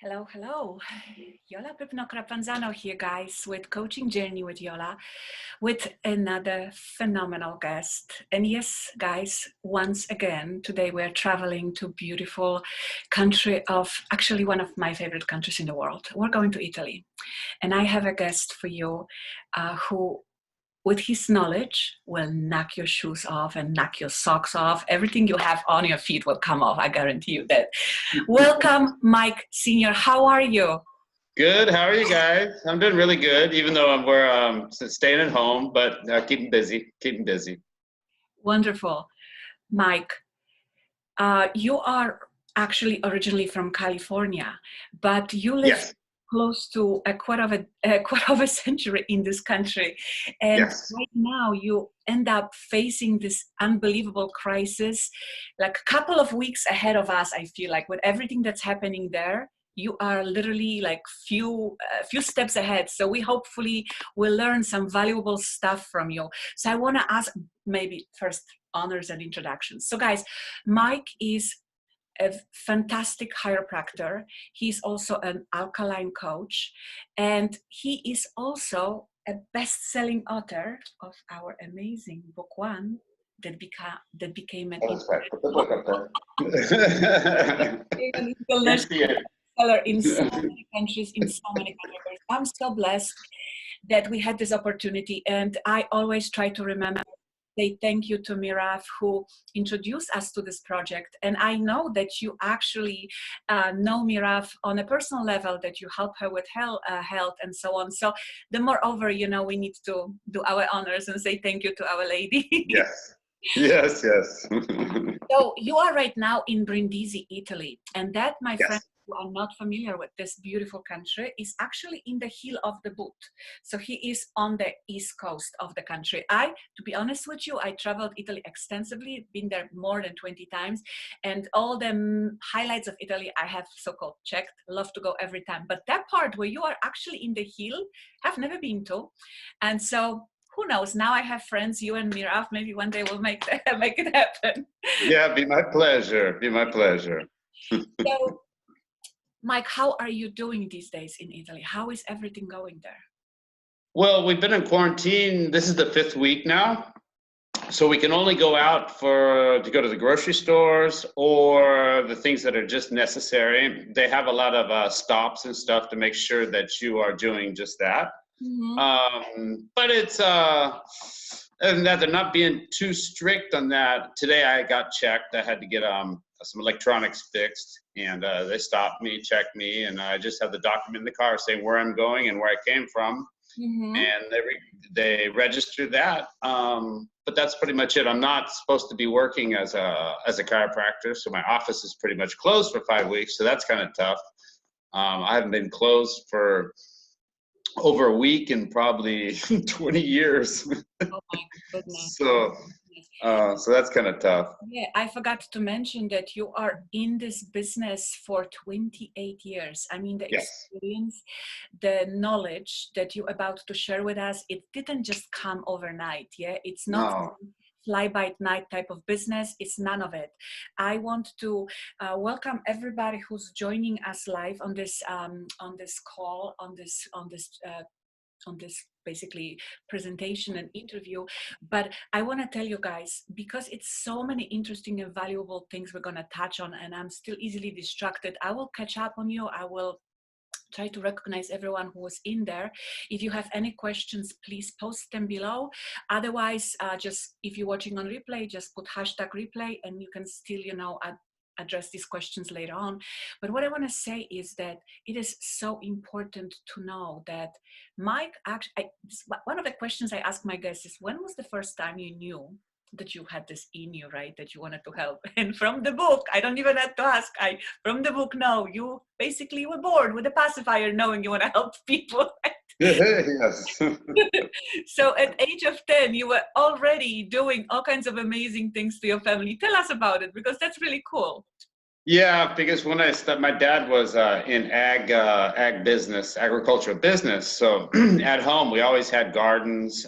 Hello, hello. Jola Pypno-Crapanzano here, guys, with Coaching Journey with Jola, with another phenomenal guest. And yes, guys, once again, today we're traveling to beautiful country of actually one of my favorite countries in the world. We're going to Italy. And I have a guest for you who with his knowledge will knock your shoes off and knock your socks off. Everything you have on your feet will come off. I guarantee you that. Welcome, Mike Senior. How are you? Good. How are you guys? I'm doing really good, even though we're staying at home, but keeping busy. Keeping busy. Wonderful. Mike, you are actually originally from California, but you live Yes. close to a quarter of a century in this country. And Yes. right now you end up facing this unbelievable crisis, like a couple of weeks ahead of us, I feel like, with everything that's happening there. You are literally like few steps ahead. So we hopefully will learn some valuable stuff from you. So I want to ask maybe first honors and introductions. So guys, Mike is a fantastic chiropractor. He's also an alkaline coach, and he is also a best-selling author of our amazing book one that became an That's right. Put the book up there. international bestseller in so many countries, in so many categories. I'm so blessed that we had this opportunity, and I always try to remember say thank you to Mirav, who introduced us to this project. And I know that you actually know Mirav on a personal level, that you help her with health and so on. So the moreover, we need to do our honors and say thank you to our lady. Yes. Yes. Yes. So you are right now in Brindisi, Italy. And that, my Yes. friend, who are not familiar with this beautiful country, is actually in the heel of the boot. So he is on the east coast of the country. To be honest with you, I traveled Italy extensively, been there more than 20 times. And all the highlights of Italy I have so-called checked, love to go every time. But that part where you are actually in the heel, have never been to. And so who knows? Now I have friends, you and Mirav, maybe one day we'll make it happen. Yeah, be my pleasure. Be my pleasure. So, Mike, how are you doing these days in Italy? How is everything going there? Well, we've been in quarantine. This is the 5th week now. So we can only go out to go to the grocery stores or the things that are just necessary. They have a lot of stops and stuff to make sure that you are doing just that. But it's and that they're not being too strict on that. Today I got checked. I had to get some electronics fixed, and they stopped me, checked me, and I just have the document in the car saying where I'm going and where I came from. And they registered that. But that's pretty much it. I'm not supposed to be working as a chiropractor, so my office is pretty much closed for 5 weeks. So that's kind of tough. I haven't been closed for over a week in probably 20 years. Oh my goodness. So that's kind of tough. Yeah, I forgot to mention that you are in this business for 28 years. I mean, the experience, the knowledge that you're about to share with us, it didn't just come overnight. Yeah, it's not fly-by-night type of business. It's none of it. I want to welcome everybody who's joining us live on this call, on this basically presentation and interview. But I want to tell you guys, because it's so many interesting and valuable things we're going to touch on, and I'm still easily distracted, I will catch up on you. I will try to recognize everyone who was in there. If you have any questions, please post them below. Otherwise, just if you're watching on replay, just put #replay and you can still, address these questions later on. But what I want to say is that it is so important to know that Mike, one of the questions I ask my guests is, when was the first time you knew that you had this in you, right? That you wanted to help? And from the book, I don't even have to ask. From the book, no, you basically were born with a pacifier knowing you want to help people. Yes. So at age of 10, you were already doing all kinds of amazing things to your family. Tell us about it, because that's really cool. Yeah, because when I started, my dad was in agricultural business. So at home, we always had gardens.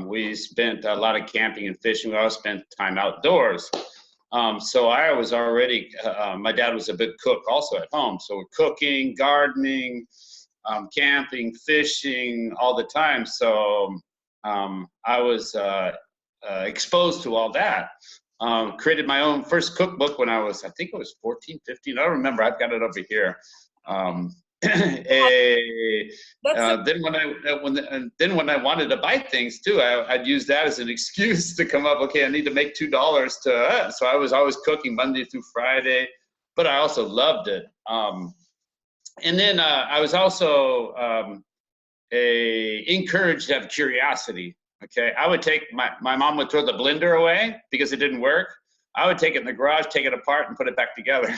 We spent a lot of camping and fishing. We always spent time outdoors. So I was already, my dad was a big cook also at home. So we're cooking, gardening, camping, fishing all the time. So I was exposed to all that. Created my own first cookbook when I think it was 14, 15. I don't remember. I've got it over here. Then when I wanted to buy things too, I'd use that as an excuse to come up. Okay, I need to make $2 to. So I was always cooking Monday through Friday, but I also loved it. And then I was also encouraged to have curiosity. Okay, I would take my mom would throw the blender away because it didn't work. I would take it in the garage, take it apart, and put it back together. I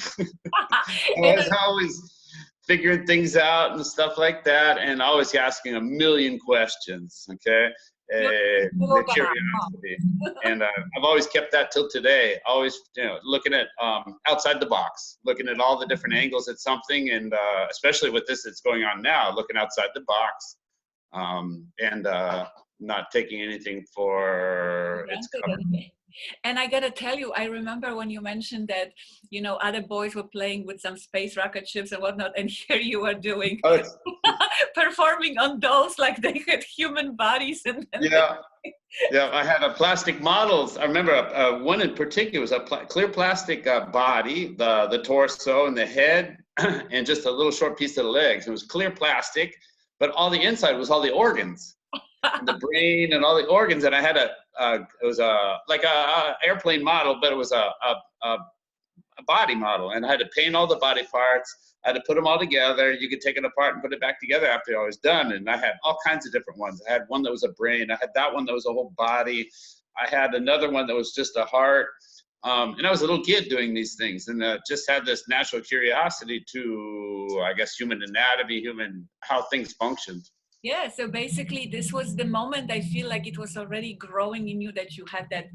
was always figuring things out and stuff like that, and always asking a million questions. Okay, the curiosity, and I've always kept that till today. Always, looking at outside the box, looking at all the different angles at something, and especially with this that's going on now, looking outside the box, and not taking anything for its cover. And I gotta tell you, I remember when you mentioned that, other boys were playing with some space rocket ships and whatnot, and here you were doing, performing on dolls like they had human bodies. Yeah, I had plastic models. I remember one in particular was a clear plastic body, the torso and the head, and just a little short piece of the legs. It was clear plastic, but all the inside was all the organs. The brain and all the organs, and I had it was like a airplane model, but it was a body model, and I had to paint all the body parts. I had to put them all together. You could take it apart and put it back together after I was done, and I had all kinds of different ones. I had one that was a brain. I had that one that was a whole body. I had another one that was just a heart. And I was a little kid doing these things, and just had this natural curiosity to, I guess, human anatomy, how things functioned. Yeah, so basically this was the moment I feel like it was already growing in you, that you had that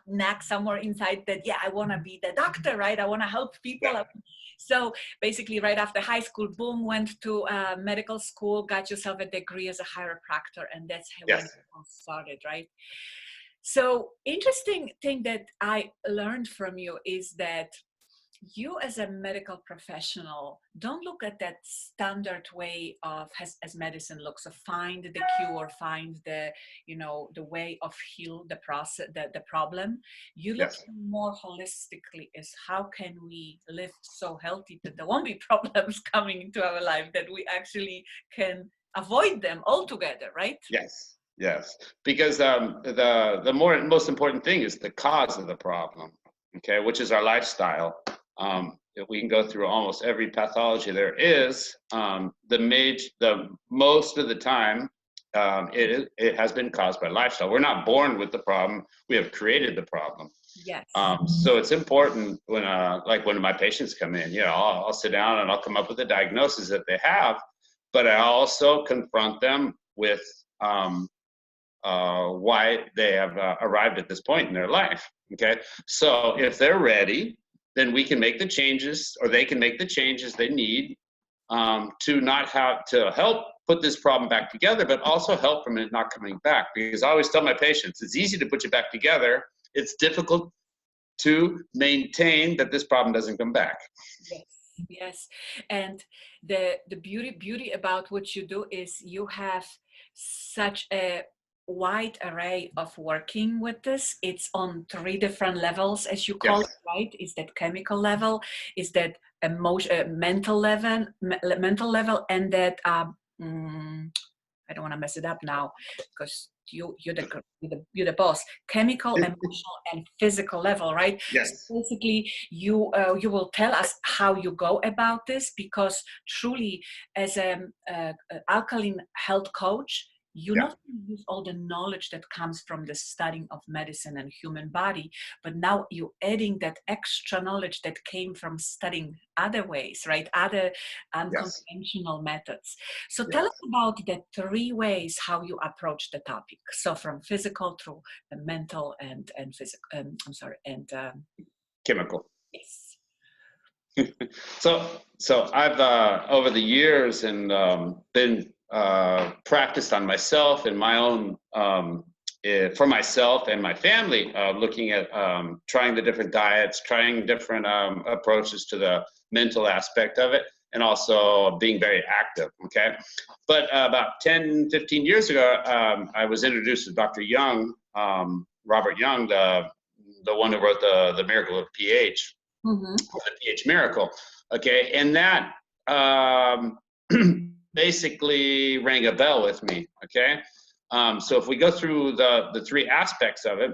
knack somewhere inside that, I want to be the doctor, right? I want to help people. Yeah. So basically right after high school, boom, went to medical school, got yourself a degree as a chiropractor, and that's how when it started, right? So interesting thing that I learned from you is that you as a medical professional don't look at that standard way of as medicine looks, so find the cure, find the the way of heal the process, the problem. You look more holistically as how can we live so healthy that there won't be problems coming into our life, that we actually can avoid them altogether, right? Yes, because the most important thing is the cause of the problem, okay, which is our lifestyle. We can go through almost every pathology there is. The most of the time, it has been caused by lifestyle. We're not born with the problem; we have created the problem. Yes. So it's important when, like when my patients come in, I'll sit down and I'll come up with a diagnosis that they have, but I also confront them with why they have arrived at this point in their life. Okay, so if they're ready, then we can make the changes, or they can make the changes they need to not have to help put this problem back together, but also help from it not coming back. Because I always tell my patients, it's easy to put you back together. It's difficult to maintain that this problem doesn't come back. Yes. And the beauty about what you do is you have such a wide array of working with this. It's on 3 different levels, as you call it, right? Is that chemical level? Is that mental level? And that I don't want to mess it up now, because you're the boss. Chemical, emotional, and physical level, right? Yes. So basically, you will tell us how you go about this, because truly, as an alkaline health coach, you not only use all the knowledge that comes from the studying of medicine and human body, but now you're adding that extra knowledge that came from studying other ways, right? Other unconventional methods. So tell us about the 3 ways how you approach the topic. So from physical through the mental and physical, chemical. Yes. So I've over the years and been practiced on myself and my own for myself and my family, looking at trying the different diets, trying different approaches to the mental aspect of it, and also being very active, okay? But about 10, 15 years ago, I was introduced to Dr. Young, Robert Young, the one who wrote the Miracle of pH, the pH Miracle, okay? And that basically rang a bell with me, okay? So if we go through the three aspects of it,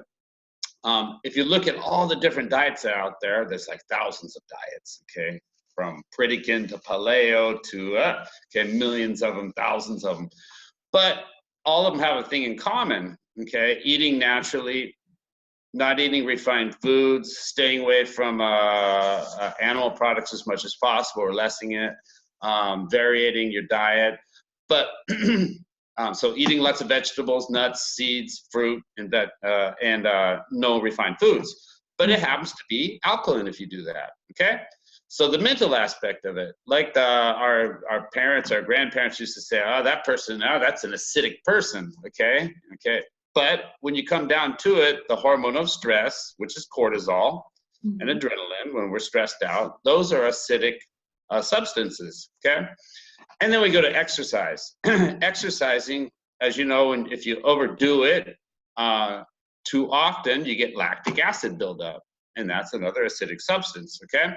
if you look at all the different diets out there, there's like thousands of diets, okay? From Pritikin to Paleo to, okay, millions of them, thousands of them. But all of them have a thing in common, okay? Eating naturally, not eating refined foods, staying away from animal products as much as possible, or lessening it, varying your diet. But so eating lots of vegetables, nuts, seeds, fruit, and no refined foods. But it happens to be alkaline if you do that, okay? So the mental aspect of it, like our parents, our grandparents used to say, oh, that person, oh, that's an acidic person, okay? But when you come down to it, the hormone of stress, which is cortisol and adrenaline, when we're stressed out, those are acidic substances, okay? And then we go to exercise. Exercising, as you know, and if you overdo it too often, you get lactic acid buildup, and that's another acidic substance, okay?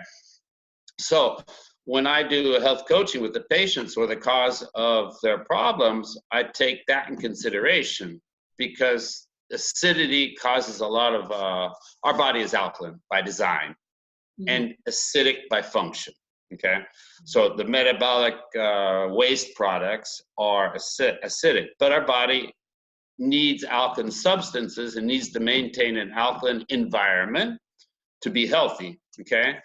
So when I do health coaching with the patients or the cause of their problems, I take that in consideration, because acidity causes a lot of, our body is alkaline by design and acidic by function, okay? So the metabolic waste products are acidic, but our body needs alkaline substances and needs to maintain an alkaline environment to be healthy, okay?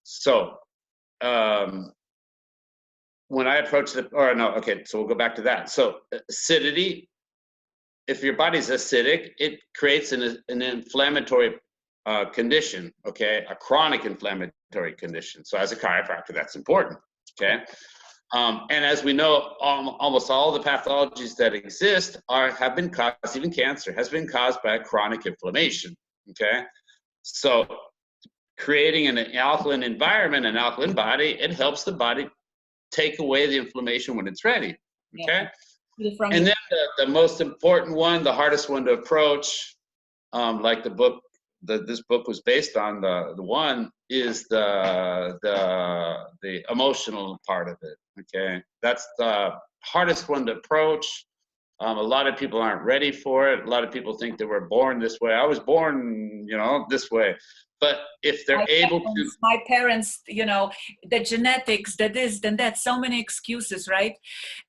So when I approach so we'll go back to that. So acidity, if your body's acidic, it creates an inflammatory condition, okay? A chronic inflammatory condition. So as a chiropractor, that's important, okay? And as we know, almost all the pathologies that exist have been caused, even cancer has been caused by chronic inflammation, okay? So creating an alkaline environment, an alkaline body, it helps the body take away the inflammation when it's ready, okay? And then the most important one, the hardest one to approach, like this book was based on, the one is the emotional part of it, okay? That's the hardest one to approach. A lot of people aren't ready for it. A lot of people think that we're born this way. I was born, this way. But if they're my parents, the genetics, the this, then that, so many excuses, right?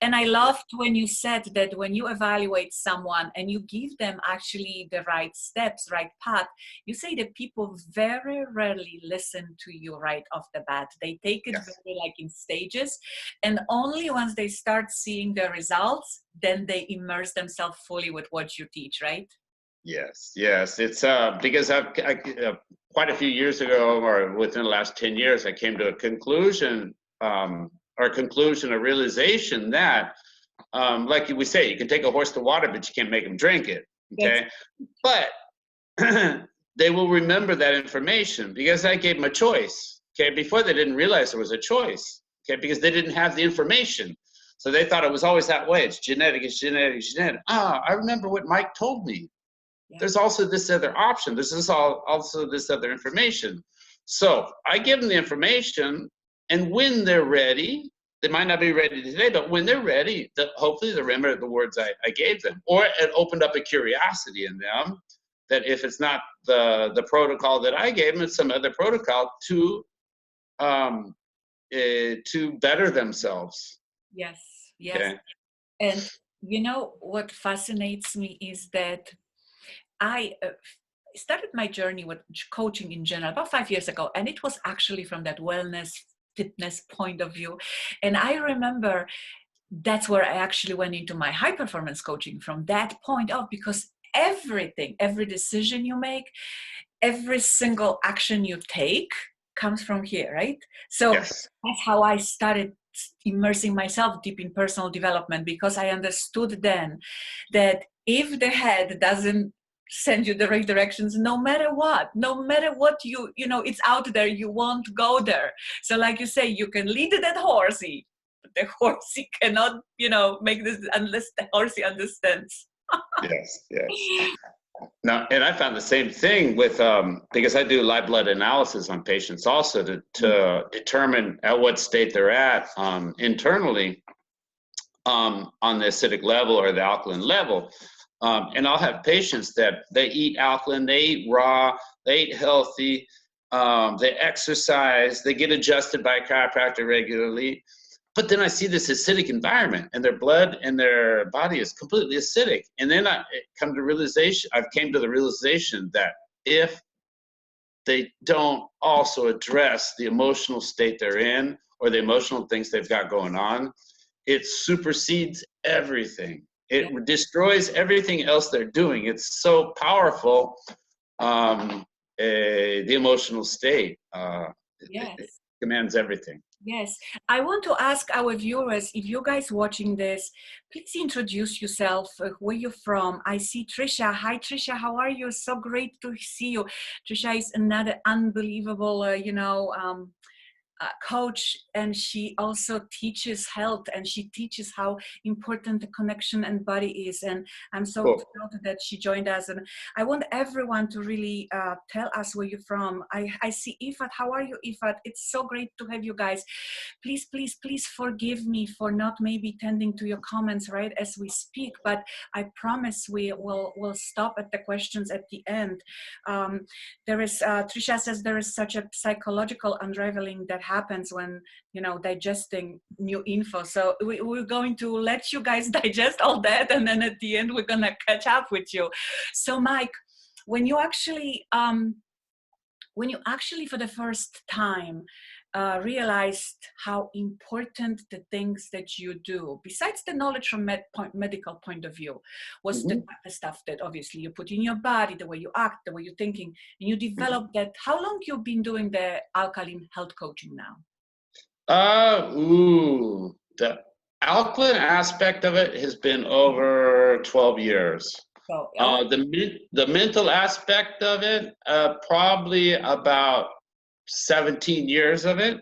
And I loved when you said that when you evaluate someone and you give them actually the right steps, right path, you say that people very rarely listen to you right off the bat. They take it very like in stages, and only once they start seeing the results, then they immerse themselves fully with what you teach, right? Yes. It's because I quite a few years ago, or within the last 10 years, I came to a conclusion, a realization that, like we say, you can take a horse to water, but you can't make him drink it, okay? But they will remember that information because I gave them a choice, okay? Before, they didn't realize there was a choice, okay? Because they didn't have the information. So they thought it was always that way. It's genetic, it's genetic, it's genetic. I remember what Mike told me. There's also this other option. There's also this other information. So I give them the information, and when they're ready, they might not be ready today, but when they're ready, hopefully they remember the words I gave them, or it opened up a curiosity in them that if it's not the protocol that I gave them, it's some other protocol to better themselves. Yes. Okay. And what fascinates me is that I started my journey with coaching in general about 5 years ago, and it was actually from that wellness, fitness point of view. And I remember that's where I actually went into my high performance coaching from that point of, because every decision you make, every single action you take comes from here, right? So that's how I started immersing myself deep in personal development, because I understood then that if the head doesn't send you the right directions, no matter what you know, it's out there, you won't go there. So like you say, you can lead that horsey, but the horsey cannot, you know, make this unless the horsey understands. Yes, yes. Now, and I found the same thing with, because I do live blood analysis on patients also to determine at what state they're at internally on the acidic level or the alkaline level. And I'll have patients that they eat alkaline, they eat raw, they eat healthy, they exercise, they get adjusted by a chiropractor regularly. But then I see this acidic environment and their blood and their body is completely acidic. And then I've came to the realization that if they don't also address the emotional state they're in or the emotional things they've got going on, it supersedes everything. It destroys everything else they're doing. It's so powerful, the emotional state. It commands everything. Yes, I want to ask our viewers, if you guys watching this, please introduce yourself, where you're from. I see Trisha. Hi, Trisha. How are you? So great to see you. Trisha is another unbelievable, coach, and she also teaches health, and she teaches how important the connection and body is, and I'm so thrilled that she joined us. And I want everyone to really tell us where you're from. I see Ifat. How are you, Ifat? It's so great to have you guys. Please forgive me for not maybe tending to your comments right as we speak, but I promise we will stop at the questions at the end. There is Trisha says there is such a psychological unraveling that happens when, you know, digesting new info. So we're going to let you guys digest all that, and then at the end we're gonna catch up with you. So Mike, when you actually for the first time realized how important the things that you do, besides the knowledge from medical point of view, was the stuff that obviously you put in your body, the way you act, the way you're thinking, and you developed that. How long you've been doing the alkaline health coaching now? The alkaline aspect of it has been over 12 years. So, the mental aspect of it, probably about 17 years of it.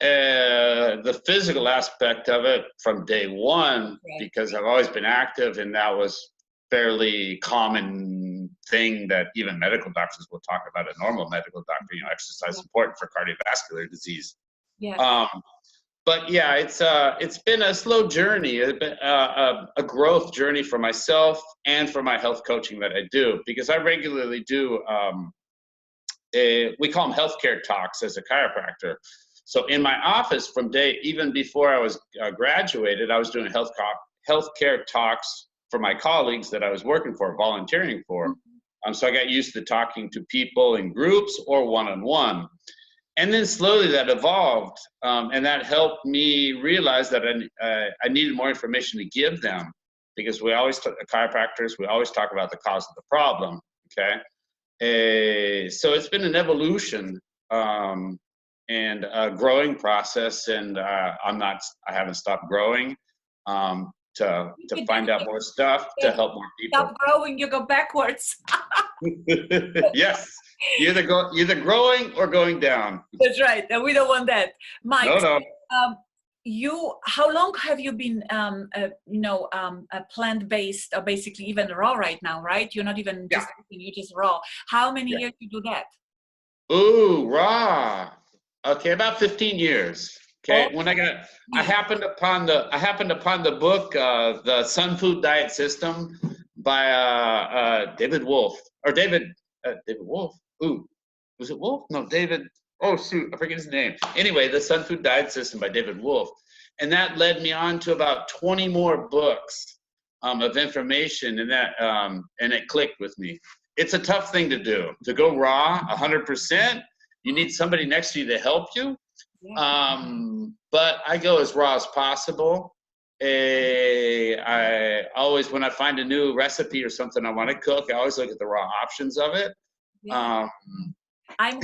The physical aspect of it from day one, because I've always been active, and that was fairly common thing that even medical doctors will talk about. A normal medical doctor, you know, exercise is important for cardiovascular disease. But yeah, it's been a slow journey, a growth journey for myself and for my health coaching that I do, because I regularly do we call them healthcare talks as a chiropractor. So in my office even before I was graduated, I was doing healthcare talks for my colleagues that I was working for, volunteering for. So I got used to talking to people in groups or one-on-one. And then slowly that evolved, and that helped me realize that I needed more information to give them, because chiropractors, we always talk about the cause of the problem, okay? So it's been an evolution and a growing process, and I haven't stopped growing to find out more stuff to help more people. Stop growing, you go backwards. Yes, you're either growing or going down. That's right, and we don't want that. Mike, no. How long have you been plant-based, or basically even raw right now, right? You're not even just eating, you're just raw. How many years you do that? Ooh, raw. Okay, about 15 years. Okay, when I happened upon the book, The Sun Food Diet System by David Wolf. Ooh, was it Wolf? No, David. Oh shoot, I forget his name. Anyway, The Sun Food Diet System by David Wolf, and that led me on to about 20 more books of information, and that and it clicked with me. It's a tough thing to do, to go raw 100%. You need somebody next to you to help you. But I go as raw as possible. I always, when I find a new recipe or something I want to cook, I always look at the raw options of it. I'm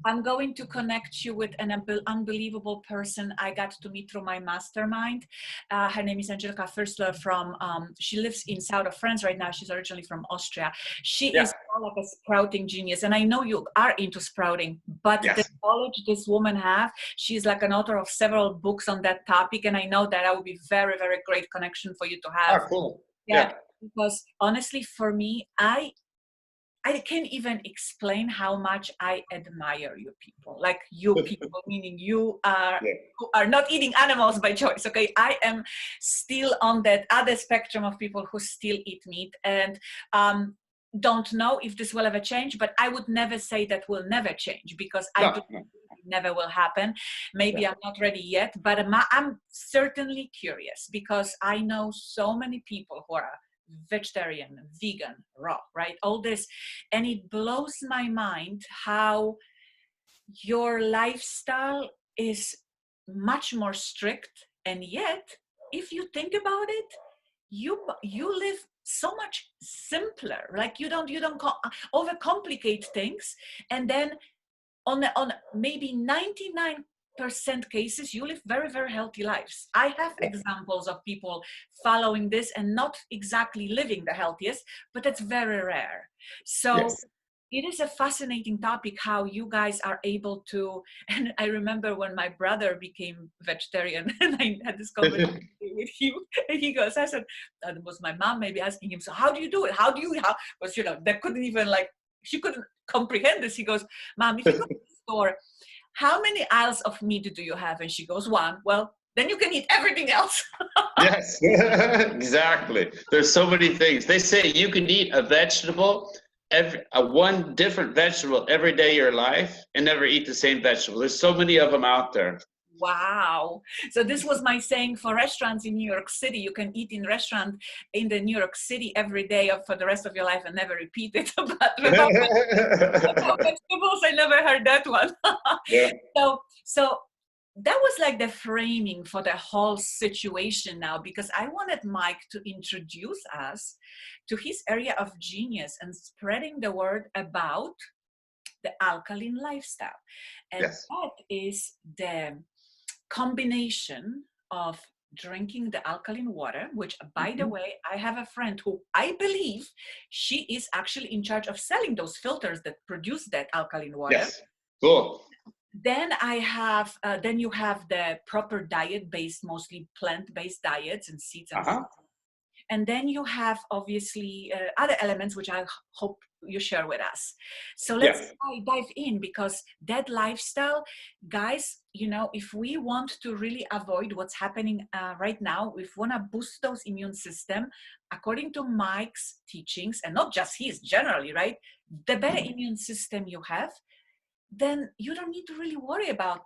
I'm going to connect you with an unbelievable person I got to meet through my mastermind. Her name is Angelica Firstler from, she lives in south of France right now. She's originally from Austria. She Yeah. is more like a sprouting genius. And I know you are into sprouting, but the Yes. knowledge this woman has, she's like an author of several books on that topic. And I know that would be very, very great connection for you to have. Oh, cool. Yeah. Because honestly, for me, I can't even explain how much I admire you people. Like you people, meaning you are not eating animals by choice. Okay, I am still on that other spectrum of people who still eat meat, and don't know if this will ever change. But I would never say that will never change, because I do never will happen. Maybe I'm not ready yet, but I'm certainly curious, because I know so many people who are vegetarian, vegan, raw, right? All this. And it blows my mind how your lifestyle is much more strict. And yet, if you think about it, you live so much simpler. Like you don't overcomplicate things. And then on maybe 99% cases, you live very, very healthy lives. I have examples of people following this and not exactly living the healthiest, but that's very rare. So it is a fascinating topic how you guys are able to, and I remember when my brother became vegetarian and I had this conversation with him, and he goes, I said, that was my mom maybe asking him, so how do you do it? How because that couldn't even she couldn't comprehend this. He goes, Mom, if you go to the store, how many aisles of meat do you have? And she goes, 1. Well, then you can eat everything else. Yes, exactly. There's so many things. They say you can eat a vegetable, one different vegetable every day of your life, and never eat the same vegetable. There's so many of them out there. Wow. So this was my saying for restaurants in New York City. You can eat in restaurant in the New York City every day for the rest of your life and never repeat it. But about vegetables, I never heard that one. So that was like the framing for the whole situation now, because I wanted Mike to introduce us to his area of genius and spreading the word about the alkaline lifestyle. And that is the combination of drinking the alkaline water, which, by the way, I have a friend who I believe she is actually in charge of selling those filters that produce that alkaline water. Yes, cool. Then then you have the proper diet-based, mostly plant-based diets and seeds and fruits. And then you have obviously other elements, which I hope you share with us. So let's dive in, because that lifestyle, guys, if we want to really avoid what's happening right now, if we want to boost those immune system, according to Mike's teachings, and not just his, generally, right? The better immune system you have, then you don't need to really worry about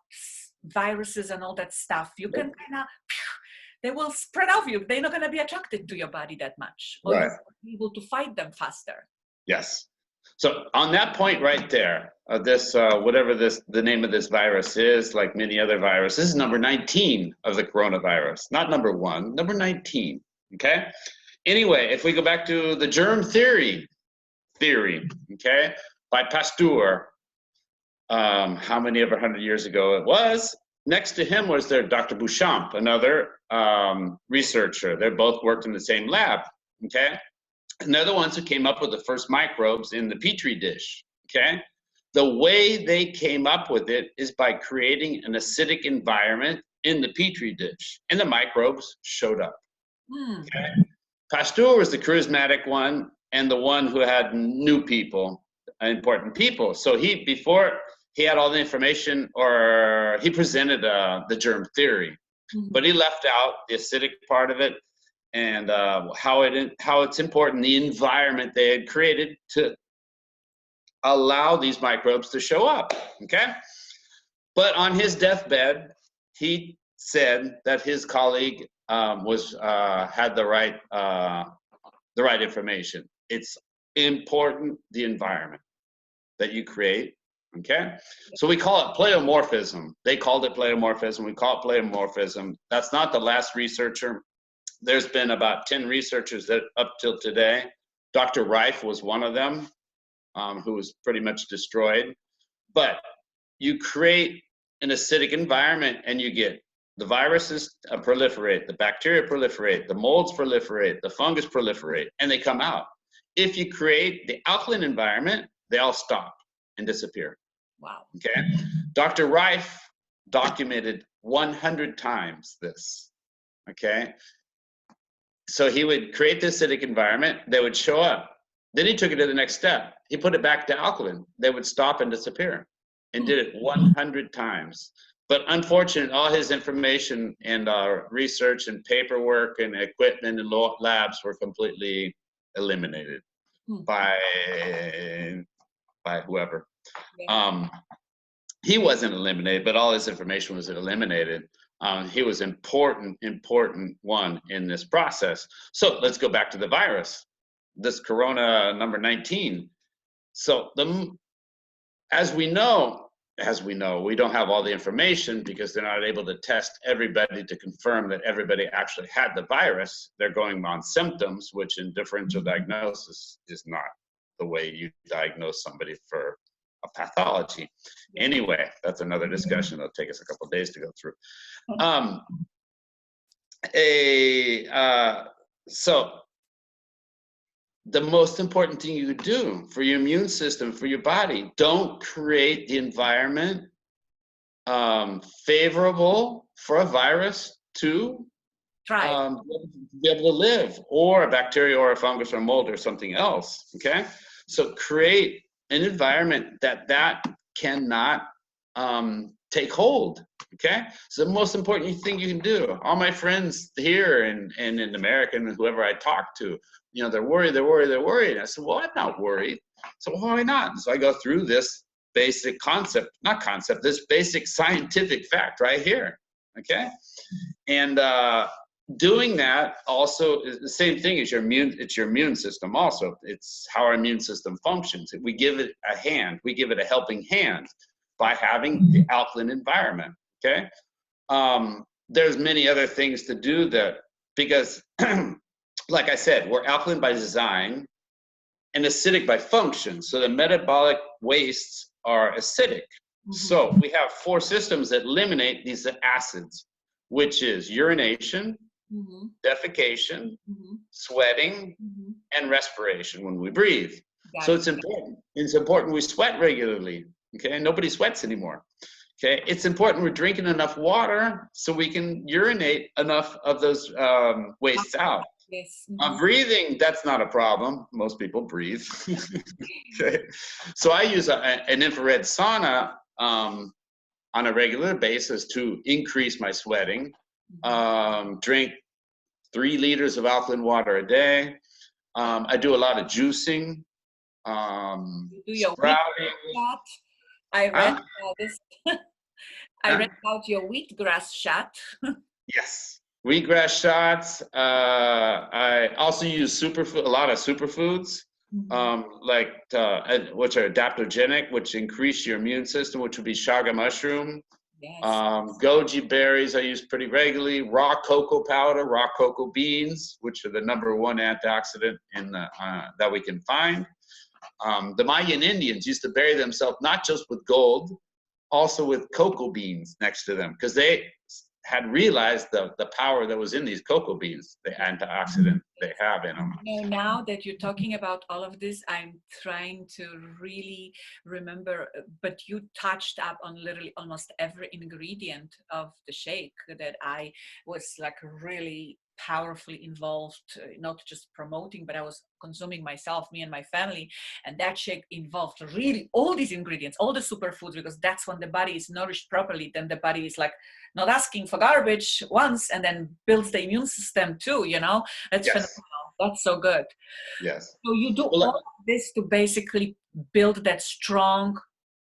viruses and all that stuff. You can kind of, they will spread out you. They're not going to be attracted to your body that much, or you'll be able to fight them faster. Yes. So on that point right there, whatever the name of this virus is, like many other viruses, this is number 19 of the coronavirus, not number 1, number 19. Okay. Anyway, if we go back to the germ theory, okay, by Pasteur, how many ever 100 years ago it was. Next to him was there Dr. Bouchamp, another researcher. They both worked in the same lab, okay? And they're the ones who came up with the first microbes in the Petri dish, okay? The way they came up with it is by creating an acidic environment in the Petri dish, and the microbes showed up, okay? Pasteur was the charismatic one and the one who had new people, important people. So before he had all the information, or he presented the germ theory, but he left out the acidic part of it, and how it's important, the environment they had created to allow these microbes to show up, okay? But on his deathbed, he said that his colleague had the right information. It's important, the environment that you create, okay? So we call it pleomorphism. They called it pleomorphism. We call it pleomorphism. That's not the last researcher. There's been about 10 researchers that up till today. Dr. Reif was one of them, who was pretty much destroyed. But you create an acidic environment and you get the viruses proliferate, the bacteria proliferate, the molds proliferate, the fungus proliferate, and they come out. If you create the alkaline environment, they all stop and disappear. Wow. Okay. Dr. Reif documented 100 times this. Okay. So he would create the acidic environment, they would show up. Then he took it to the next step. He put it back to alkaline. They would stop and disappear, and did it 100 times. But unfortunately, all his information and research and paperwork and equipment and labs were completely eliminated by whoever. Yeah. He wasn't eliminated, but all his information was eliminated. He was important one in this process. So let's go back to the virus, this corona number 19. So as we know, we don't have all the information because they're not able to test everybody to confirm that everybody actually had the virus. They're going on symptoms, which in differential diagnosis is not the way you diagnose somebody for a pathology. Anyway, that's another discussion. It'll take us a couple of days to go through. So the most important thing you do for your immune system, for your body, don't create the environment favorable for a virus to be able to live, or a bacteria or a fungus or mold or something else. Okay, so create an environment that cannot take hold. Okay, so the most important thing you can do. All my friends here and in America and whoever I talk to, they're worried. And I said, well, I'm not worried. So why not? So I go through this basic this basic scientific fact right here. Okay, and doing that also is the same thing as it's your immune system also. It's how our immune system functions. We give it a hand, we give it a helping hand by having the alkaline environment. Okay, there's many other things to do that, because like I said, we're alkaline by design and acidic by function. So the metabolic wastes are acidic. So we have 4 systems that eliminate these acids, which is urination, defecation, sweating, and respiration when we breathe. So it's important. It's important we sweat regularly. Okay, nobody sweats anymore. Okay, it's important we're drinking enough water so we can urinate enough of those wastes out. Yes. Breathing, that's not a problem. Most people breathe. Okay, so I use an infrared sauna on a regular basis to increase my sweating. Drink 3 liters of alkaline water a day. I do a lot of juicing. You do your sprouting. I read this. I read about your wheatgrass shot. Yes, wheatgrass shots. I also use a lot of superfoods, which are adaptogenic, which increase your immune system, which would be chaga mushroom. Yes. Goji berries I use pretty regularly. Raw cocoa powder, raw cocoa beans, which are the #1 antioxidant that we can find. The Mayan Indians used to bury themselves not just with gold, also with cocoa beans next to them, because they had realized the power that was in these cocoa beans, the antioxidant they have in them. Now that you're talking about all of this, I'm trying to really remember, but you touched up on literally almost every ingredient of the shake that I was like really powerfully involved, not just promoting, but I was consuming myself, me and my family. And that shake involved really all these ingredients, all the superfoods, because that's when the body is nourished properly. Then the body is like not asking for garbage once, and then builds the immune system too, That's phenomenal. That's so good. Yes. So you do all of this to basically build that strong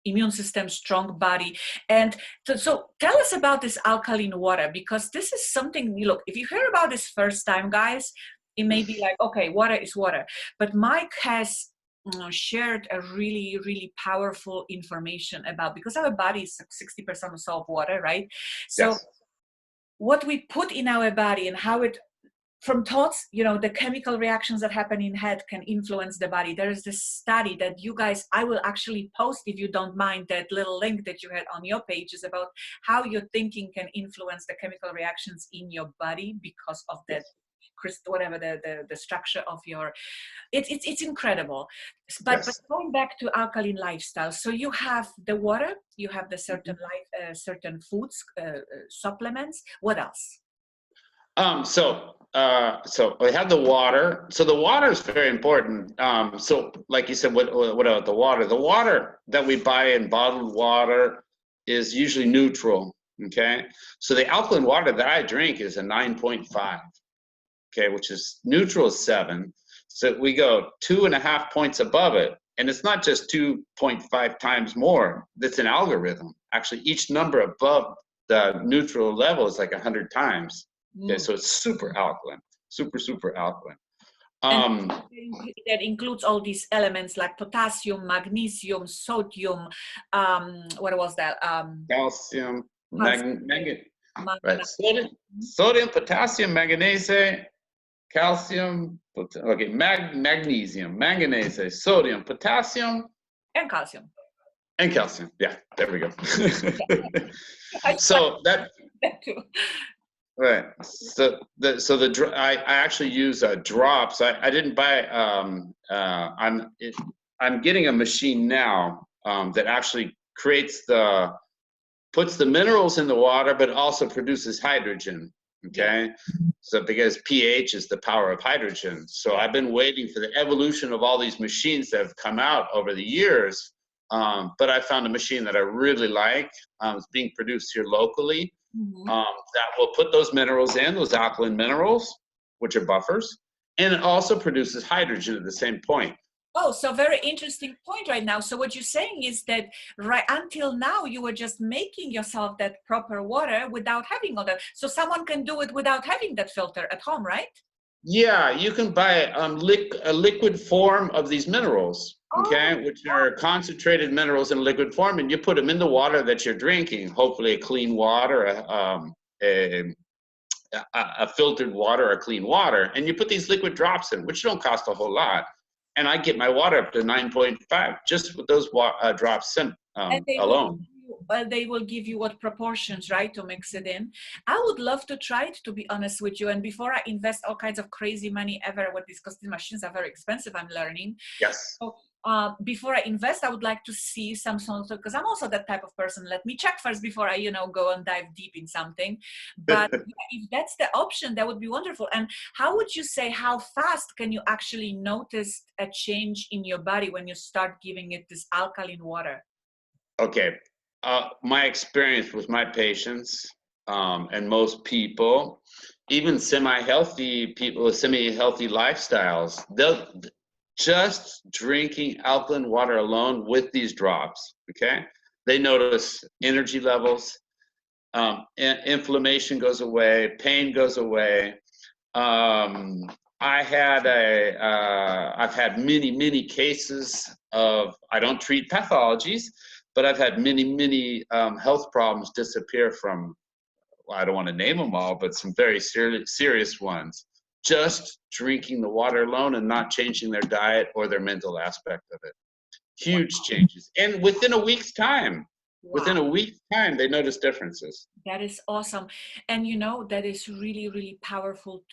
immune system, strong body. And so tell us about this alkaline water, because this is something, look, if you hear about this first time, guys, it may be like, okay, water is water. But Mike has shared a really, really powerful information about, because our body is 60% or so of water, right? So what we put in our body and how it from thoughts, you know, the chemical reactions that happen in head can influence the body. There is this study that you guys, I will actually post, if you don't mind, that little link that you had on your page, is about how your thinking can influence the chemical reactions in your body because of that, whatever the structure of your, it's incredible. But Yes. going back to alkaline lifestyle, so you have the water, you have the certain certain foods, supplements. What else? So we have the water. So the water is very important. So like you said, what about the water? The water that we buy in bottled water is usually neutral. Okay. So the alkaline water that I drink is a 9.5. Okay, which is neutral is 7. So we go 2.5 points above it. And it's not just 2.5 times more. That's an algorithm. Actually, each number above the neutral level is like 100 times. Okay, so it's super alkaline, super alkaline. And that includes all these elements like potassium, magnesium, sodium. What was that? Calcium, Calcium, right? Sodium, potassium, magnesium, calcium. Okay, magnesium, manganese, sodium, potassium, and calcium. and calcium. Yeah, there we go. So that too. Right. I actually use drops. I didn't buy. I'm getting a machine now that actually puts the minerals in the water, but also produces hydrogen. Okay. So because pH is the power of hydrogen. So I've been waiting for the evolution of all these machines that have come out over the years. But I found a machine that I really like. It's being produced here locally. That will put those minerals in, those alkaline minerals, which are buffers, and it also produces hydrogen at the same point. Oh, so very interesting point right now. So what you're saying is that right until now, you were just making yourself that proper water without having all that. So someone can do it without having that filter at home, right? Yeah, you can buy a liquid form of these minerals, okay, which are concentrated minerals in liquid form, and you put them in the water that you're drinking, hopefully a clean water, a filtered water, a clean water, and you put these liquid drops in, which don't cost a whole lot. And I get my water up to 9.5 just with those drops alone. They will give you what proportions, right, to mix it in. I would love to try it, to be honest with you. And before I invest all kinds of crazy money ever with these, because these machines are very expensive, I'm learning. Yes. So before I invest, I would like to see some sort of, because I'm also that type of person. Let me check first before I, go and dive deep in something. But if that's the option, that would be wonderful. And how would you say, how fast can you actually notice a change in your body when you start giving it this alkaline water? Okay. My experience with my patients and most people, even semi-healthy people with semi-healthy lifestyles, they'll just drinking alkaline water alone with these drops, okay? They notice energy levels, inflammation goes away, pain goes away. I've had many cases of, I don't treat pathologies, but I've had many health problems disappear from, well, I don't want to name them all, but some very serious ones. Just drinking the water alone and not changing their diet or their mental aspect of it. Huge changes. And within a week's time, they notice differences. That is awesome. And that is really powerful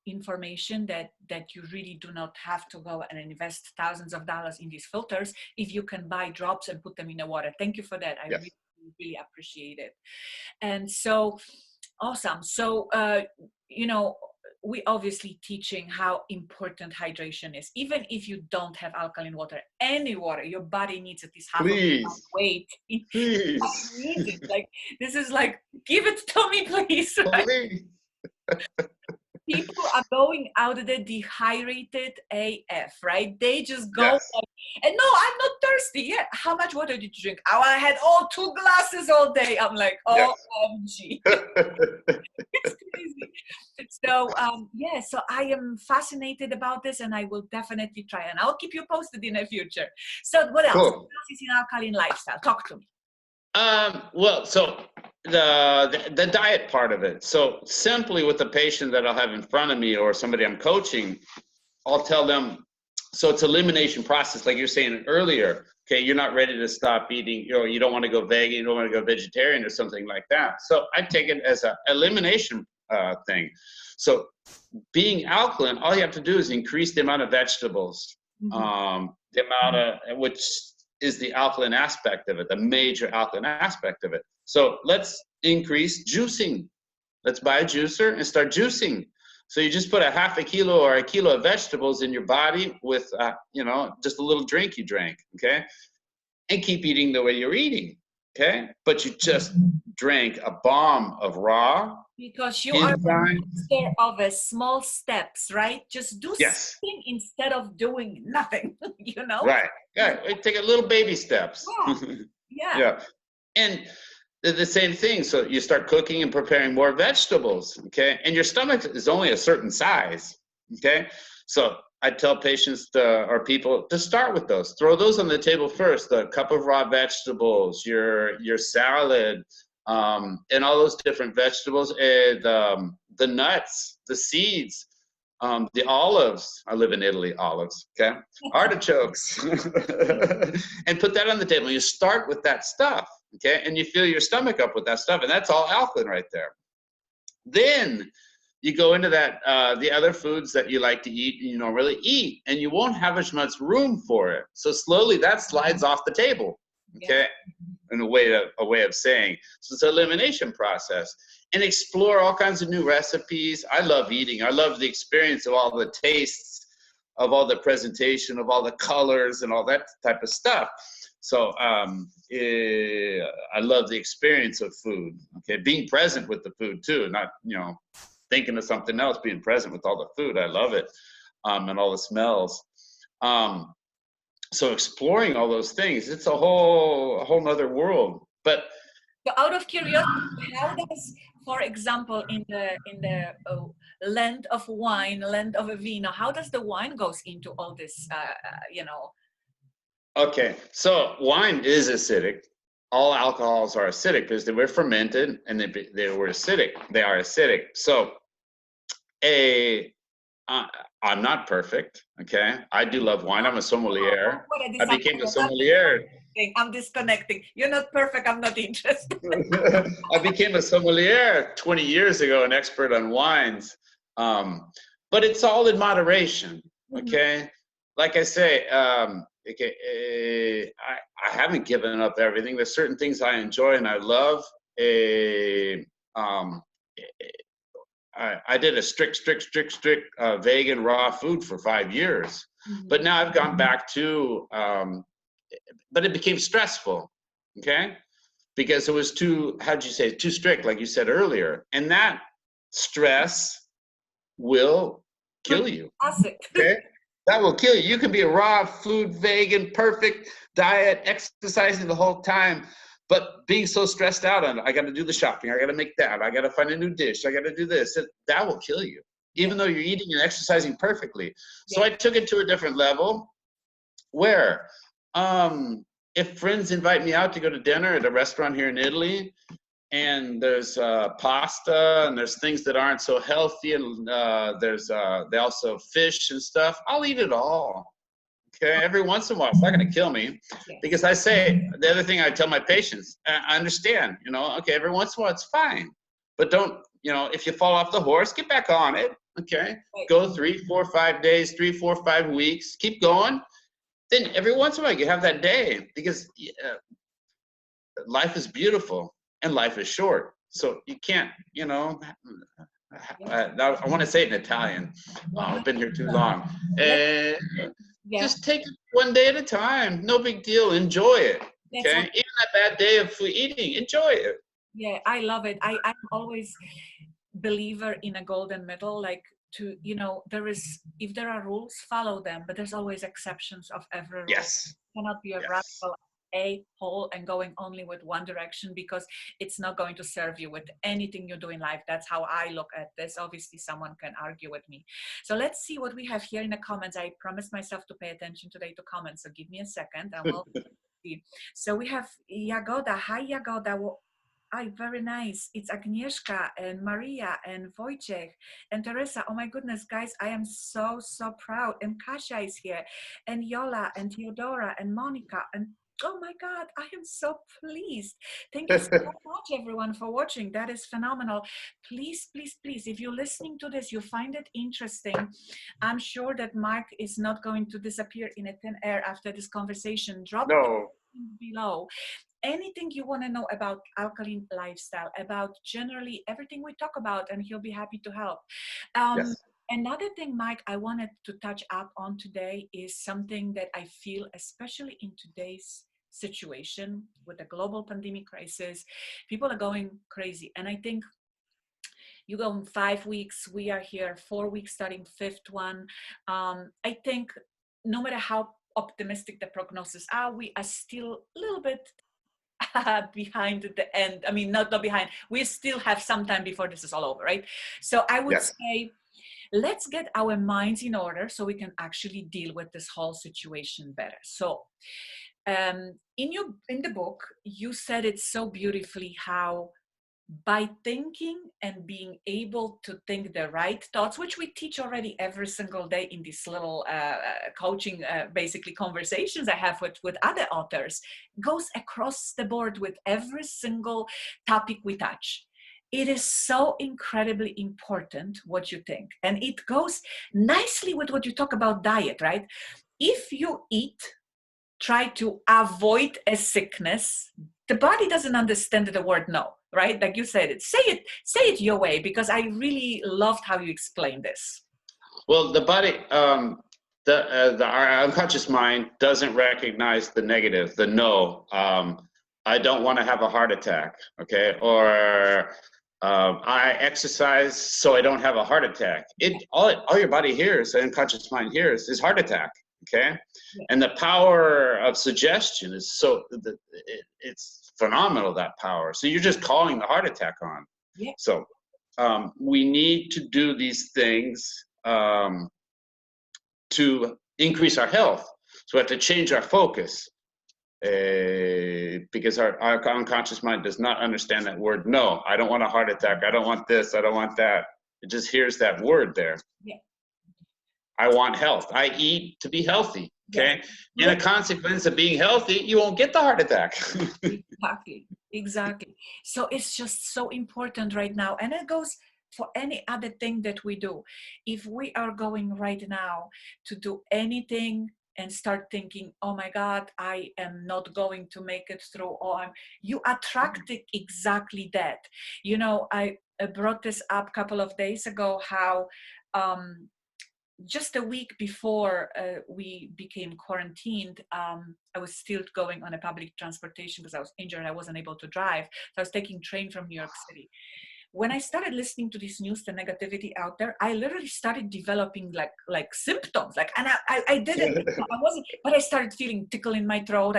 information, that you really do not have to go and invest thousands of dollars in these filters if you can buy drops and put them in the water. Thank you for that. I really appreciate it. And so awesome. So we obviously teaching how important hydration is. Even if you don't have alkaline water, any water, your body needs at least half of the weight. Please. Needs it. Like, this is like, give it to me, please. Right? Please. People are going out there dehydrated AF, right? They just go and no, I'm not thirsty. Yeah. How much water did you drink? Oh, I had 2 glasses all day. I'm like, OMG. It's crazy. So, so I am fascinated about this, and I will definitely try, and I'll keep you posted in the future. So what else? Cool. What else is in alkaline lifestyle? Talk to me. Well, so the diet part of it. So simply with the patient that I'll have in front of me or somebody I'm coaching, I'll tell them, so it's elimination process, like you're saying earlier. Okay, you're not ready to stop eating, you don't want to go vegan, you don't want to go vegetarian or something like that. So I take it as a elimination thing. So being alkaline, all you have to do is increase the amount of vegetables, the amount of, which is the alkaline aspect of it, the major alkaline aspect of it. So let's increase juicing. Let's buy a juicer and start juicing. So you just put a half a kilo or a kilo of vegetables in your body with, just a little drink you drank, okay? And keep eating the way you're eating, okay? But you just drank a bomb of raw. Because you are a master of a small steps, right? Just do something instead of doing nothing, Right, yeah, take a little baby steps. Yeah. And the same thing, so you start cooking and preparing more vegetables, okay? And your stomach is only a certain size, okay? So I tell patients or people to start with those. Throw those on the table first, the cup of raw vegetables, your salad, and all those different vegetables, and the nuts, the seeds, the olives. I live in Italy, olives, okay? Artichokes. And put that on the table. You start with that stuff, okay? And you fill your stomach up with that stuff, and that's all alkaline right there. Then you go into that, the other foods that you like to eat and you don't really eat, and you won't have as much room for it. So slowly that slides off the table, okay? In a way of saying. So it's an elimination process. And explore all kinds of new recipes. I love eating. I love the experience of all the tastes, of all the presentation, of all the colors and all that type of stuff. So I love the experience of food, okay? Being present with the food too, not, thinking of something else, being present with all the food. I love it, and all the smells. So exploring all those things, it's a whole nother world. But so out of curiosity, how does, for example, in the blend of wine, blend of a vino, how does the wine goes into all this, Okay, so wine is acidic. All alcohols are acidic because they were fermented and they were acidic. They are acidic. So I'm not perfect, okay? I do love wine. I'm a sommelier. I became a sommelier. I'm disconnecting. You're not perfect. I'm not interested. I became a sommelier 20 years ago, an expert on wines. But it's all in moderation, okay? Like I say, I haven't given up everything. There's certain things I enjoy and I love. I did a strict vegan raw food for 5 years. But now I've gone back to, but it became stressful, okay? Because it was too strict, like you said earlier. And that stress will kill you, okay? That will kill you. You can be a raw food, vegan, perfect diet, exercising the whole time, but being so stressed out on it, I got to do the shopping, I got to make that, I got to find a new dish, I got to do this, that will kill you, even though you're eating and exercising perfectly. So I took it to a different level where if friends invite me out to go to dinner at a restaurant here in Italy, and there's pasta and there's things that aren't so healthy, and they also fish and stuff, I'll eat it all. Okay, every once in a while, it's not going to kill me, because I say, the other thing I tell my patients, I understand, okay, every once in a while it's fine, but don't, if you fall off the horse, get back on it, okay? Go 3, 4, 5 days, 3, 4, 5 weeks, keep going. Then every once in a while you have that day, because life is beautiful and life is short. So you can't, I want to say it in Italian. I've been here too long. Just take it one day at a time. No big deal. Enjoy it. Okay. Even that bad day of food eating, enjoy it. Yeah, I love it. I'm always believer in a golden middle, like there is, if there are rules, follow them, but there's always exceptions of every rule. Yes. You cannot be a radical a-hole and going only with one direction, because it's not going to serve you with anything you do in life. That's how I look at this. Obviously someone can argue with me. So let's see what we have here in the comments. I promised myself to pay attention today to comments, so give me a second and we'll see. So we have Yagoda. Hi Yagoda. Very nice. It's Agnieszka and Maria and Wojciech and Teresa. Oh my goodness, guys, I am so, so proud. And Kasia is here and Jola and Theodora and Monica and oh my God, I am so pleased. Thank you so much, everyone, for watching. That is phenomenal. Please, please, please, if you're listening to this, you find it interesting. I'm sure that Mark is not going to disappear in a thin air after this conversation. Drop No. below anything you want to know about alkaline lifestyle, about generally everything we talk about, and he'll be happy to help. Yes. Another thing, Mike, I wanted to touch up on today is something that I feel, especially in today's situation with the global pandemic crisis, people are going crazy. And I think you go in 5 weeks, we are here 4 weeks, starting fifth one. I think no matter how optimistic the prognosis are, we are still a little bit behind the end. I mean, not behind. We still have some time before this is all over, right? So I would say, let's get our minds in order so we can actually deal with this whole situation better. So in the book, you said it so beautifully how by thinking and being able to think the right thoughts, which we teach already every single day in these little coaching, basically conversations I have with other authors, goes across the board with every single topic we touch. It is so incredibly important what you think. And it goes nicely with what you talk about diet, right? If you eat, try to avoid a sickness, the body doesn't understand the word no, right? Like you said it. Say it your way, because I really loved how you explained this. Well, the body, our unconscious mind doesn't recognize the negative, the no. I don't want to have a heart attack, okay? Or I exercise so I don't have a heart attack. All your body hears, the unconscious mind hears, is heart attack, okay? Yeah. And the power of suggestion is it's phenomenal, that power. So you're just calling the heart attack on. Yeah. So we need to do these things to increase our health. So we have to change our focus because our unconscious mind does not understand that word no. I don't want a heart attack. I don't want this. I don't want that. It just hears that word there. Yeah. I want health. I eat to be healthy. Okay. Yeah. And a consequence of being healthy, you won't get the heart attack. Exactly. So it's just so important right now. And it goes for any other thing that we do. If we are going right now to do anything and start thinking, oh my God, I am not going to make it through, or you attracted exactly that. You know, I brought this up a couple of days ago, how just a week before we became quarantined, I was still going on a public transportation because I was injured. I wasn't able to drive. So I was taking train from New York City. When I started listening to this news, the negativity out there, I literally started developing like symptoms. And I didn't, I wasn't, but I started feeling tickle in my throat.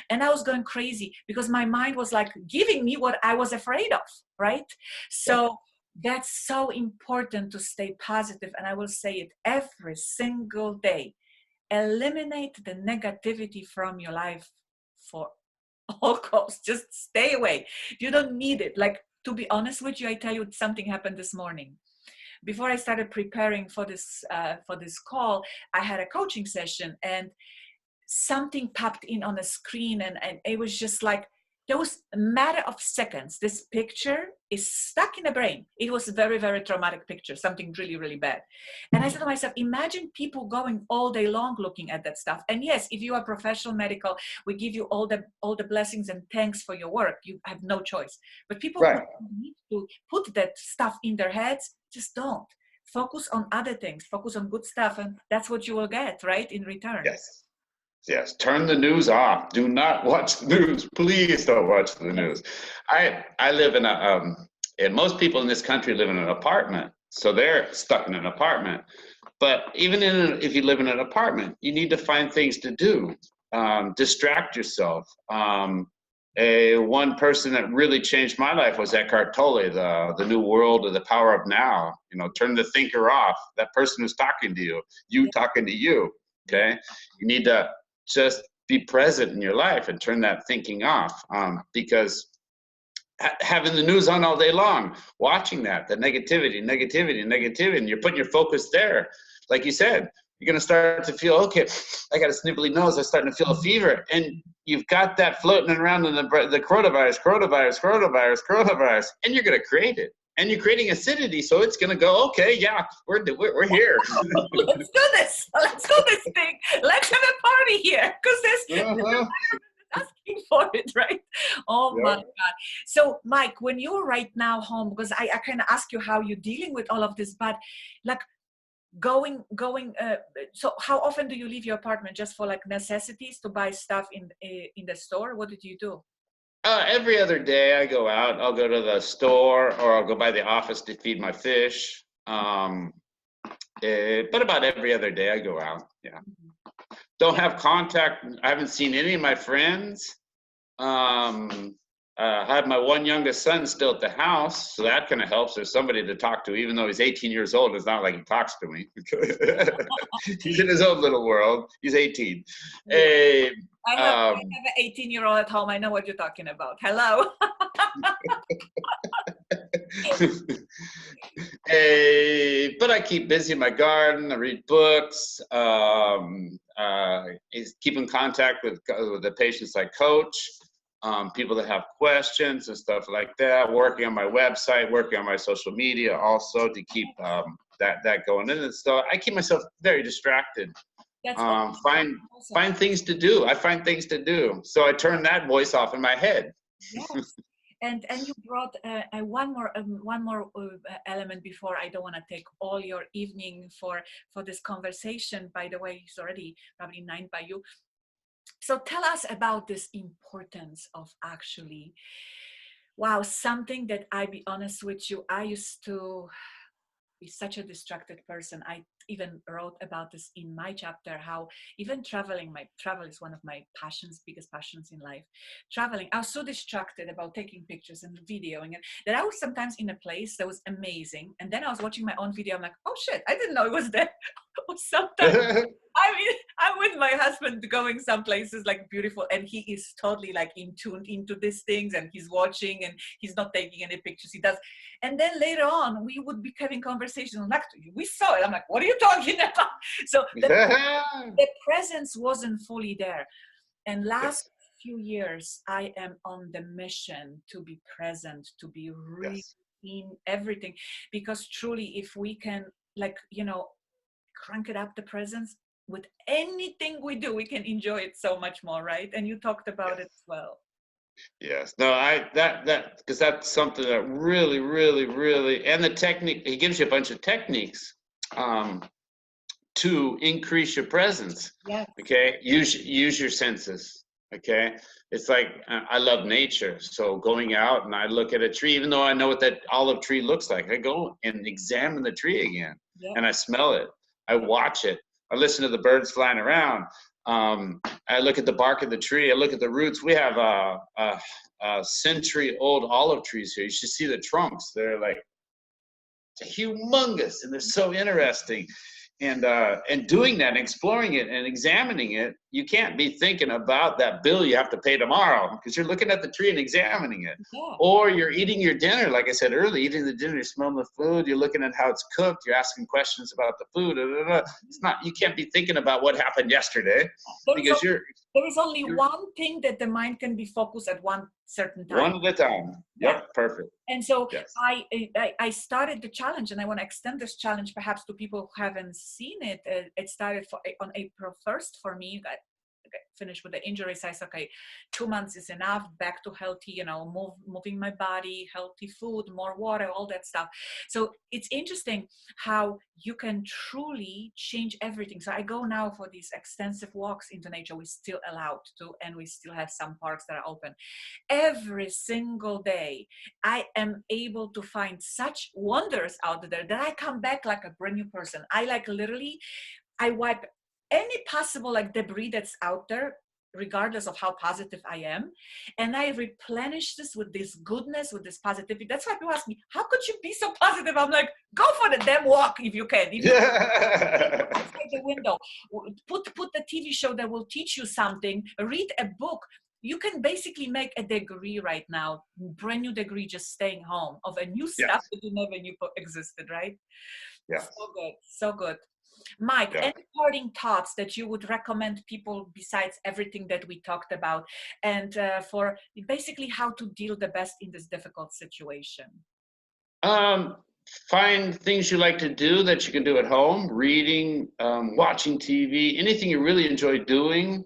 And I was going crazy because my mind was like giving me what I was afraid of, right? So that's so important to stay positive. And I will say it every single day. Eliminate the negativity from your life for all costs. Just stay away. You don't need it. Like, to be honest with you, I tell you, something happened this morning. Before I started preparing for this call, I had a coaching session and something popped in on the screen, and it was just like, there was a matter of seconds. This picture is stuck in the brain. It was a very, very traumatic picture, something really, really bad. And I said to myself, imagine people going all day long looking at that stuff. And yes, if you are professional medical, we give you all the blessings and thanks for your work. You have no choice. But people who need to put that stuff in their heads, just don't. Focus on other things. Focus on good stuff. And that's what you will get, right, in return. Yes. Yes, turn the news off. Do not watch the news. Please don't watch the news. I live in and most people in this country live in an apartment, so they're stuck in an apartment. But even if you live in an apartment, you need to find things to do. Distract yourself. One person that really changed my life was Eckhart Tolle, the New World of the Power of Now. You know, turn the thinker off. That person who's talking to you talking to you. Okay, you need to just be present in your life and turn that thinking off, because having the news on all day long, watching the negativity, and you're putting your focus there. Like you said, you're going to start to feel, okay, I got a snivelly nose. I'm starting to feel a fever. And you've got that floating around in the coronavirus, and you're going to create it. And you're creating acidity, so it's going to go, okay, yeah, we're here. Let's do this. Let's do this thing. Let's have a party here, because there's asking for it, right? Oh my God. So Mike, when you're right now home, because I kind of ask you how you're dealing with all of this, but like going so how often do you leave your apartment? Just for like necessities, to buy stuff in the store? What did you do? Every other day I go out. I'll go to the store, or I'll go by the office to feed my fish. But about every other day I go out. Yeah. Don't have contact. I haven't seen any of my friends. I have my one youngest son still at the house, so that kind of helps. There's somebody to talk to, even though he's 18 years old. It's not like he talks to me. He's in his own little world. He's 18. I have an 18-year-old at home. I know what you're talking about. Hello. But I keep busy in my garden. I read books. Keep in contact with the patients I coach. People that have questions and stuff like that, working on my website, working on my social media also to keep that going. And so I keep myself very distracted. Find things to do. I find things to do. So I turn that voice off in my head. Yes. And you brought one more element before. I don't want to take all your evening for this conversation. By the way, it's already probably 9 by you. So tell us about this importance of actually, something that, I be honest with you, I used to be such a distracted person. I even wrote about this in my chapter, how even travel is one of my biggest passions in life. Traveling, I was so distracted about taking pictures and videoing it that I was sometimes in a place that was amazing. And then I was watching my own video. I'm like, oh shit, I didn't know it was there. Or sometimes, I mean, I'm with my husband going some places like beautiful, and he is totally like in tune into these things, and he's watching and he's not taking any pictures. He does. And then later on, we would be having conversations. I'm like, we saw it. I'm like, what are you talking about? So the presence wasn't fully there. And last few years, I am on the mission to be present, to be really in everything. Because truly, if we can, crank it up, the presence, with anything we do, we can enjoy it so much more, right? And you talked about it as well. Yes. No, because that's something that really, really, really, and the technique, he gives you a bunch of techniques to increase your presence. Yes. Okay. Use your senses. Okay. It's like, I love nature. So going out and I look at a tree, even though I know what that olive tree looks like, I go and examine the tree again, and I smell it. I watch it. I listen to the birds flying around. I look at the bark of the tree. I look at the roots. We have a century-old olive trees here. You should see the trunks. They're like humongous, and they're so interesting. And doing that, and exploring it, and examining it, you can't be thinking about that bill you have to pay tomorrow, because you're looking at the tree and examining it. Yeah. Or you're eating your dinner, like I said earlier, eating the dinner, you're smelling the food, you're looking at how it's cooked, you're asking questions about the food. It's not, you can't be thinking about what happened yesterday, because there is only one thing that the mind can be focused at one certain time. One at a time. Yep, perfect. And so I started the challenge, and I want to extend this challenge perhaps to people who haven't seen it. It started on April 1st for me. I finished with the injuries. I said, okay, 2 months is enough, back to healthy, moving my body, healthy food, more water, all that stuff. So it's interesting how you can truly change everything. So I go now for these extensive walks into nature. We're still allowed to, and we still have some parks that are open. Every single day, I am able to find such wonders out there that I come back like a brand new person. I wipe any possible debris that's out there, regardless of how positive I am, and I replenish this with this goodness, with this positivity. That's why people ask me, how could you be so positive? I'm like, go for the damn walk if you can. Outside the window, put the TV show that will teach you something, read a book. you can basically make a degree right now, brand new degree, just staying home of a new stuff Yes. that you never knew existed, right? Yes. So good, so good. Mike, Yeah. any parting thoughts that you would recommend people besides everything that we talked about, and for basically how to deal the best in this difficult situation? Find things you like to do that you can do at home, reading, watching TV, anything you really enjoy doing.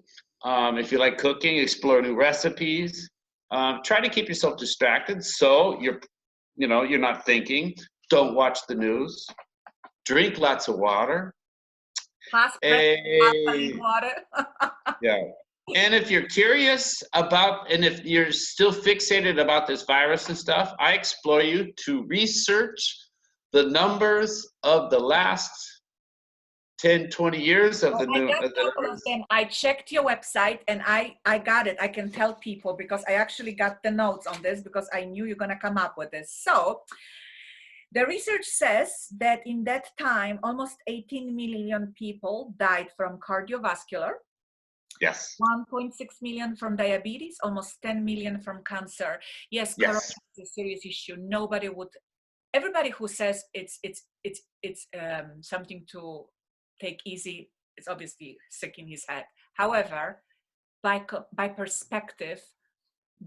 If you like cooking, explore new recipes. Try to keep yourself distracted so you're not thinking. Don't watch the news. Drink lots of water. Past, present, alkaline Eh, water. yeah. And if you're curious about, and if you're still fixated about this virus and stuff, I explore you to research the numbers of the last 10, 20 years of the I new. got a couple of them. I checked your website and I got it. I can tell people because I actually got the notes on this because I knew you're going to come up with this. So the research says that in that time, almost 18 million people died from cardiovascular, Yes. 1.6 million from diabetes, almost 10 million from cancer. Yes, corona Yes. is a serious issue. Everybody who says it's something to take easy is obviously sick in his head. However, by perspective,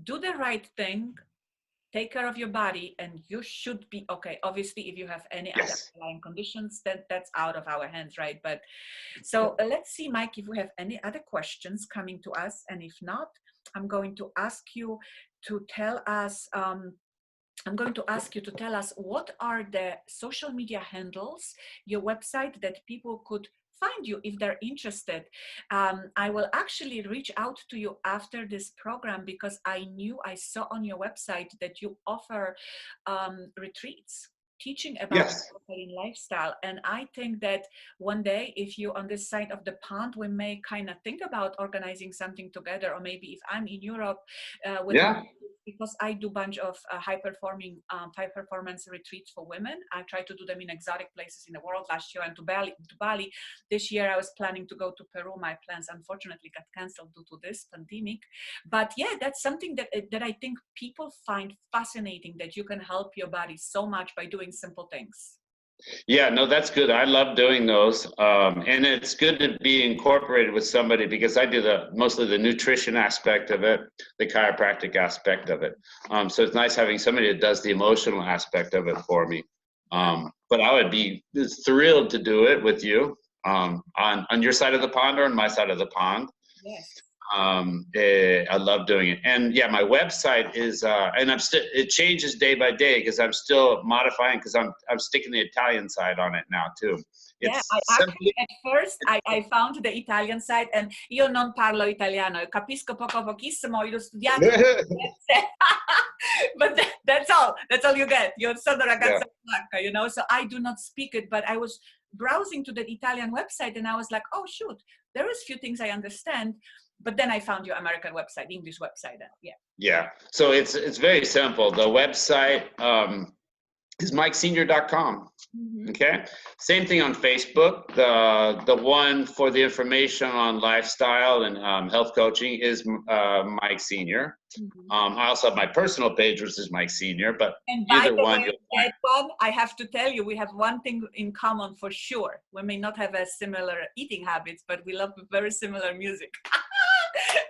do the right thing, take care of your body, and you should be okay. Obviously, if you have any other Yes. underlying conditions, that's out of our hands, right? But so let's see, Mike, if we have any other questions coming to us, and if not, I'm going to ask you to tell us. I'm going to ask you to tell us what are the social media handles, your website that people could find you if they're interested. I will actually reach out to you after this program because I saw on your website that you offer retreats teaching about Yes. alkaline lifestyle. And I think that one day, if you're on this side of the pond, we may kind of think about organizing something together, or maybe if I'm in Europe with Yeah. because I do a bunch of high performance retreats for women. I try to do them in exotic places in the world. Last year I went to Bali. This year I was planning to go to Peru. My plans unfortunately got canceled due to this pandemic. But yeah, that's something that I think people find fascinating, that you can help your body so much by doing simple things. Yeah, no, that's good. I love doing those. And it's good to be incorporated with somebody because I do mostly the nutrition aspect of it, the chiropractic aspect of it. So it's nice having somebody that does the emotional aspect of it for me. But I would be thrilled to do it with you on your side of the pond or on my side of the pond. Yes. I love doing it. And yeah, my website is, and it changes day by day because I'm still modifying because I'm sticking the Italian side on it now too. Yeah, It's I simply, actually at first I found the Italian side, and io non parlo italiano, capisco pochissimo, io l'ho studiato, but that's all. That's all you get. Io sono yeah, ragazza polacca, so I do not speak it, but I was browsing to the Italian website and I was like, oh shoot, there is few things I understand. But then I found your American website, English website. Yeah. yeah. So it's very simple. The website is mikesenior.com. Mm-hmm. Okay. Same thing on Facebook. The one for the information on lifestyle and health coaching is Mike Senior. Mm-hmm. I also have my personal page, which is Mike Senior. But And by either the one, way, you'll find. that one, I have to tell you, we have one thing in common for sure. We may not have a similar eating habits, but we love very similar music.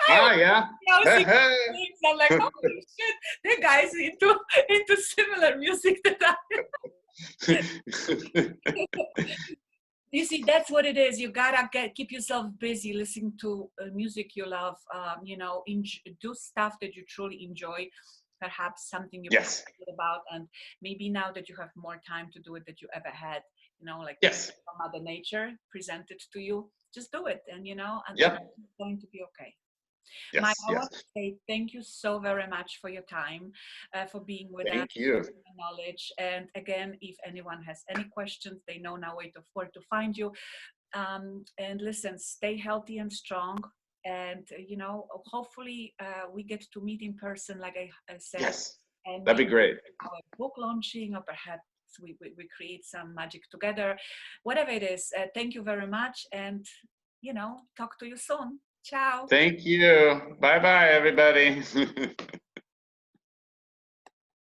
Yeah. I'm like, holy shit, the guys into similar music that You see, that's what it is. You gotta keep yourself busy, listening to music you love. Do stuff that you truly enjoy. Perhaps something you're Yes. passionate about, and maybe now that you have more time to do it that you ever had, like Yes. Mother Nature presented to you, just do it, and and Yep. it's going to be okay. Mike, Yes. I Yes. want to say thank you so very much for your time, for being with us, Thank you. for your knowledge. And again, if anyone has any questions, they know now where to find you. And listen, stay healthy and strong. And, hopefully we get to meet in person, like I said. Yes. And That'd be great. our book launching, or perhaps we create some magic together. Whatever it is, thank you very much. And, talk to you soon. Ciao. Thank you. Bye-bye, everybody.